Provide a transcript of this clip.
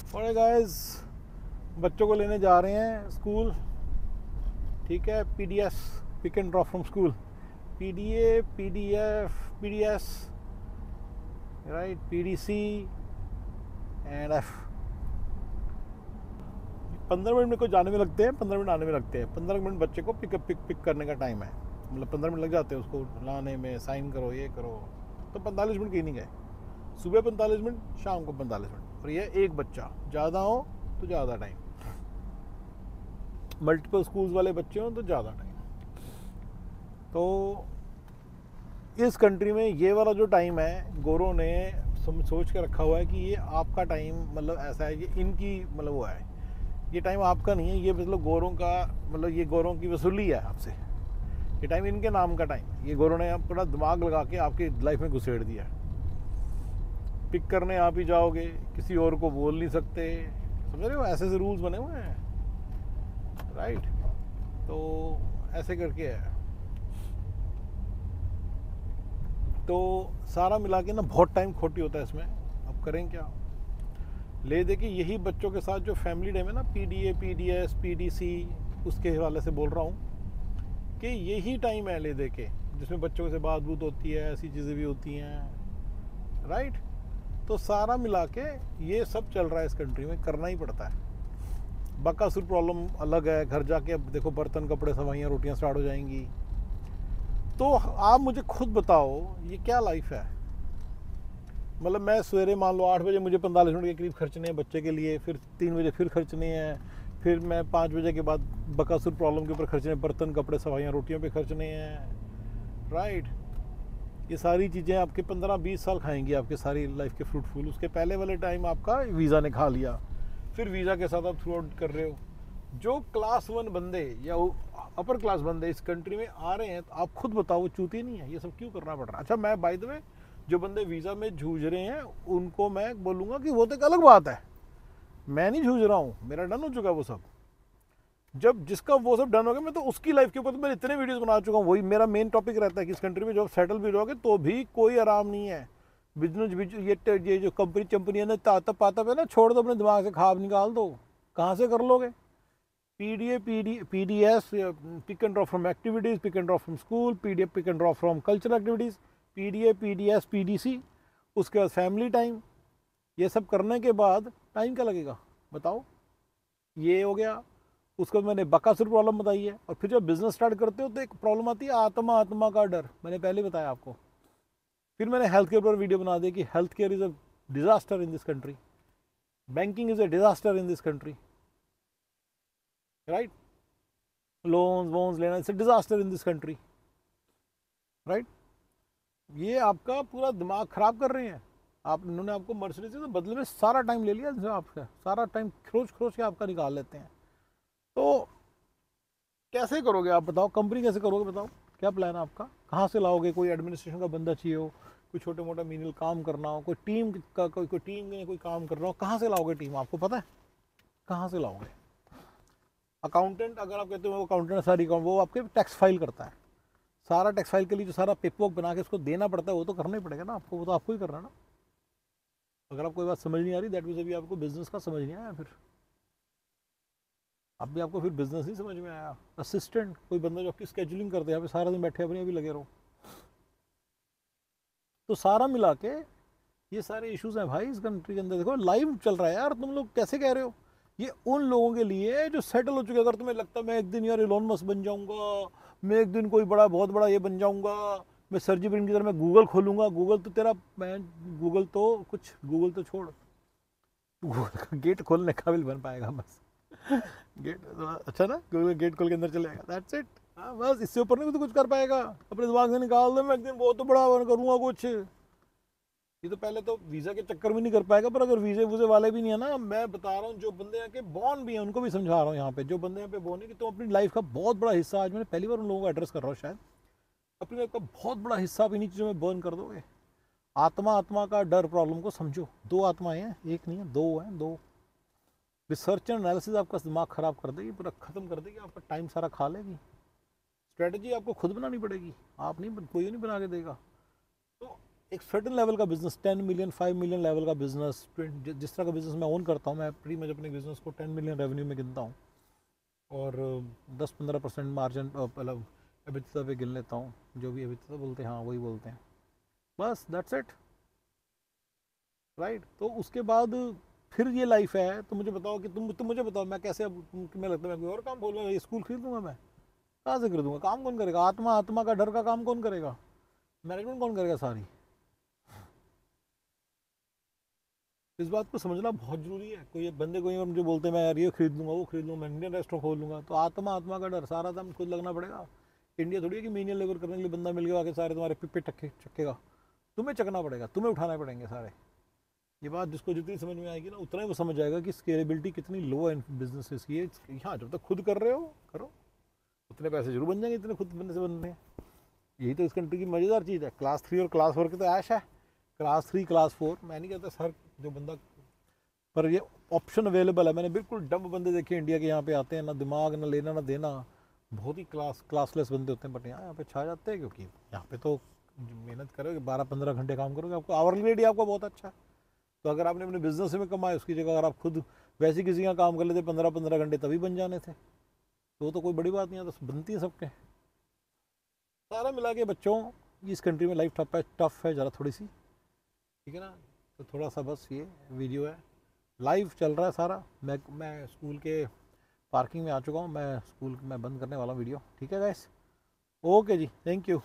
और गाइस, बच्चों को लेने जा रहे हैं स्कूल। ठीक है, PDS, pick and drop from school. PDA, PDF, PDS, right, PDC and F. 15 minute मेरे को जाने में लगते हैं, 15 मिनट आने में लगते हैं। 15 मिनट बच्चे को पिक करने का टाइम है। मतलब 15 मिनट लग जाते हैं उसको लाने में, साइन करो, ये करो। तो 45 मिनट क्लीनिंग है। सुबह 45 मिनट, शाम को 45 मिनट। और ये एक बच्चा, ज़्यादा हो तो ज़्यादा टाइम, मल्टीपल स्कूल्स वाले बच्चे हों तो ज़्यादा टाइम। तो इस कंट्री में ये वाला जो टाइम है, गोरों ने सोच के रखा हुआ है कि ये आपका टाइम, मतलब ऐसा है, ये इनकी मतलब वो है, ये टाइम आपका नहीं है, ये मतलब गोरों का, मतलब ये गोरों की वसूली है आपसे। ये टाइम इनके नाम का टाइम है। ये गोरों ने अपना दिमाग लगा के आपकी लाइफ में घुसेड़ दिया। पिक करने आप ही जाओगे, किसी और को बोल नहीं सकते। समझ रहे हो, ऐसे ऐसे रूल्स बने हुए हैं, राइट। तो ऐसे करके है। तो सारा मिला के ना बहुत टाइम खोटी होता है इसमें। अब करें क्या? ले दे के यही बच्चों के साथ जो फैमिली टाइम है ना, पीडीए, पीडीएस, पीडीसी, उसके हवाले से बोल रहा हूँ कि यही टाइम है ले दे के, जिसमें बच्चों से बात बूत होती है, ऐसी चीज़ें भी होती हैं, राइट। तो सारा मिला के ये सब चल रहा है इस कंट्री में, करना ही पड़ता है। बकासुर प्रॉब्लम अलग है। घर जाके अब देखो, बर्तन, कपड़े, सफाइयाँ, रोटियाँ स्टार्ट हो जाएंगी। तो आप मुझे खुद बताओ, ये क्या लाइफ है? मतलब मैं सवेरे मान लो 8 बजे मुझे 45 मिनट के करीब खर्चने हैं बच्चे के लिए, फिर 3 बजे फिर खर्चने हैं, फिर मैं 5 बजे के बाद बकासुर प्रॉब्लम के ऊपर खर्चने हैं, बर्तन, कपड़े, सफाइयाँ, रोटियों पे खर्चने हैं, राइट। ये सारी चीज़ें आपके 15-20 साल खाएंगी आपके सारी लाइफ के फ्रूटफुल। उसके पहले वाले टाइम आपका वीज़ा ने खा लिया, फिर वीज़ा के साथ आप थ्रू आउट कर रहे हो। जो क्लास 1 बंदे या अपर क्लास बंदे इस कंट्री में आ रहे हैं, तो आप खुद बताओ वो चूती नहीं है? ये सब क्यों करना पड़ रहा है? अच्छा, मैं बाय द वे, जो बंदे वीज़ा में जूझ रहे हैं उनको मैं बोलूँगा कि वो तो एक अलग बात है। मैं नहीं जूझ रहा हूँ, मेरा डन हो चुका है वो सब। जब जिसका वो सब डन हो गया, मैं तो उसकी लाइफ के ऊपर तो मैं इतने वीडियोस बना चुका हूँ। वही मेरा मेन टॉपिक रहता है कि इस कंट्री में जब सेटल भी रहोगे तो भी कोई आराम नहीं है। बिजनेस, ये जो कंपनी है ना, ताता पाता पे ना छोड़ दो, अपने दिमाग से खाब निकाल दो। कहाँ से कर लोगे? PDA, PDS, pick and drop from activities, pick and drop from school, PDF, pick and drop from cultural activities, PDA, PDS, PDC, उसके बाद फैमिली टाइम। ये सब करने के बाद टाइम क्या लगेगा बताओ? ये हो गया। उसको मैंने बकासुर प्रॉब्लम बताई है। और फिर जब बिजनेस स्टार्ट करते हो तो एक प्रॉब्लम आती है, आत्मा का डर। मैंने पहले बताया आपको। फिर मैंने हेल्थ केयर पर वीडियो बना दी कि health care is a disaster in this country, banking is a disaster in this country, right. Loans वोन्स लेना it's a disaster in this country, right. ये आपका पूरा दिमाग खराब कर रहे हैं। आप, इन्होंने आपको मर्सिडीज से तो बदले में सारा टाइम ले लिया, आपका सारा टाइम खरोच खरोच के आपका निकाल लेते हैं। तो कैसे करोगे आप बताओ? कंपनी कैसे करोगे बताओ? क्या प्लान है आपका? कहाँ से लाओगे? कोई एडमिनिस्ट्रेशन का बंदा चाहिए हो, कोई छोटे मोटा मीनियल काम करना हो, कोई टीम का, कोई टीम में कोई काम कर रहा हो, कहाँ से लाओगे टीम? आपको पता है कहाँ से लाओगे? अकाउंटेंट, अगर आप कहते हो अकाउंटेंट सारी वो आपके टैक्स फाइल करता है। सारा टैक्स फाइल के लिए जो सारा पेपरवर्क बना के उसको देना पड़ता है, वो तो करना ही पड़ेगा ना आपको, वो तो आपको ही करना है ना। अगर आपको कोई बात समझ नहीं आ रही, दैट मीन्स अभी आपको बिजनेस का समझ नहीं आया। फिर अब भी आपको फिर बिजनेस ही समझ में आया। असिस्टेंट, कोई बंदा जो आपकी स्केजुलिंग कर दे, यहाँ पे सारा दिन बैठे अपने अभी लगे रहो। तो सारा मिला के ये सारे इश्यूज हैं भाई इस कंट्री के अंदर। देखो लाइव चल रहा है यार, तुम लोग कैसे कह रहे हो? ये उन लोगों के लिए जो सेटल हो चुके। अगर तुम्हें लगता है मैं एक दिन यार इलोन मस्क बन जाऊंगा, मैं एक दिन कोई बड़ा, बहुत बड़ा ये बन जाऊंगा, मैं सरजी ब्रिन की तरह मैं गूगल खोलूंगा, गूगल तो तेरा, मैं गूगल तो कुछ, गूगल तो छोड़, गूगल का गेट खोलने काबिल बन पाएगा बस। गेट, अच्छा ना, गूगल गेट खोल के अंदर चले जाएगा, दैट्स इट। हाँ बस, इससे ऊपर नहीं तो कुछ कर पाएगा। अपने दिमाग से निकाल दो मैं एक दिन बहुत तो बड़ा करूंगा कुछ। ये तो पहले तो वीज़ा के चक्कर में नहीं कर पाएगा, पर अगर वीज़े वूज़े वाले भी नहीं है ना, मैं बता रहा हूँ जो बंदे यहाँ के बॉर्न भी हैं उनको भी समझा रहा हूँ यहाँ पे, जो बंदे यहाँ पे बॉर्न है कि तुम अपनी लाइफ का बहुत बड़ा हिस्सा, आज मैंने पहली बार उन लोगों को एड्रेस कर रहा हूँ शायद, अपनी लाइफ का बहुत बड़ा हिस्सा आप इन्हीं चीज़ों में बर्न कर दोगे। आत्मा का डर प्रॉब्लम को समझो। 2 आत्माएं हैं, एक नहीं है, 2 हैं, 2। रिसर्च एंड एनालिसिस आपका दिमाग खराब कर देगी, पूरा खत्म कर देगी, आपका टाइम सारा खा लेगी। स्ट्रेटजी आपको खुद बनानी पड़ेगी, आप नहीं, कोई नहीं बना के देगा। तो एक सर्टेन लेवल का बिजनेस 10 मिलियन 5 मिलियन लेवल का बिजनेस, जिस तरह का बिजनेस मैं ओन करता हूँ, मैं प्री मच अपने बिजनेस को 10 मिलियन रेवेन्यू में गिनता हूँ और 10-15% मार्जिन मतलब एबिटा पे गिन लेता हूँ, जो भी एबिटा बोलते हैं, हाँ वही बोलते हैं, बस दैट्स इट, राइट। तो उसके बाद फिर ये लाइफ है। तो मुझे बताओ कि तुम मुझे बताओ मैं कैसे, अब तुम्हें लगता है मैं कोई और काम खोलूँगा, ये स्कूल खरीद दूंगा मैं? कहाँ से खरीदूंगा? काम कौन करेगा? आत्मा आत्मा का डर का काम कौन करेगा? मैनेजमेंट कौन करेगा सारी? इस बात को समझना बहुत जरूरी है। कोई बंदे कोई और मुझे बोलते हैं मैं यार ये खरीद लूंगा वो खरीद लूंगा, मैं इंडियन रेस्टोरेंट खोल लूंगा, तो आत्मा आत्मा का डर, सारा दम खुद लगना पड़ेगा। इंडिया थोड़ी है कि मीनियल लेबर करने के लिए बंदा मिल गया आके सारे तुम्हारे पिप्पे चक्केगा, तुम्हें चकना पड़ेगा, तुम्हें उठाने पड़ेंगे सारे। ये बात जिसको जितनी समझ में आएगी ना, उतना ही वो समझ जाएगा कि स्केलेबिलिटी कितनी लो है इन बिजनेसेस की। हाँ, जब तक खुद कर रहे हो करो, उतने पैसे जरूर बन जाएंगे, इतने खुद बनने से बनते हैं। यही तो इस कंट्री की मज़ेदार चीज़ है। क्लास 3 और क्लास 4 की तो ऐश है। क्लास 3 क्लास 4 मैं नहीं कहता सर जो बंदा, पर ये ऑप्शन अवेलेबल है। मैंने बिल्कुल डम बंदे देखे इंडिया के यहाँ पे आते हैं, ना दिमाग ना लेना ना देना, बहुत ही क्लासलेस बंदे होते हैं, बट यहाँ पे छा जाते हैं, क्योंकि यहाँ पे तो मेहनत करोगे 12-15 घंटे काम करोगे, आपको आवरली रेट ही आपका बहुत अच्छा है। तो अगर आपने अपने बिजनेस में कमाए, उसकी जगह अगर आप खुद वैसे किसी का काम कर लेते 15-15 घंटे, तभी बन जाने थे। तो वो तो कोई बड़ी बात नहीं है, तो बनती है सबके। सारा मिला के बच्चों, इस कंट्री में लाइफ टफ है ज़रा थोड़ी सी, ठीक है ना। तो थोड़ा सा बस ये वीडियो है, लाइव चल रहा है सारा। मैं स्कूल के पार्किंग में आ चुका हूँ, मैं स्कूल में बंद करने वाला हूँ वीडियो, ठीक है गाइस। ओके जी, थैंक यू।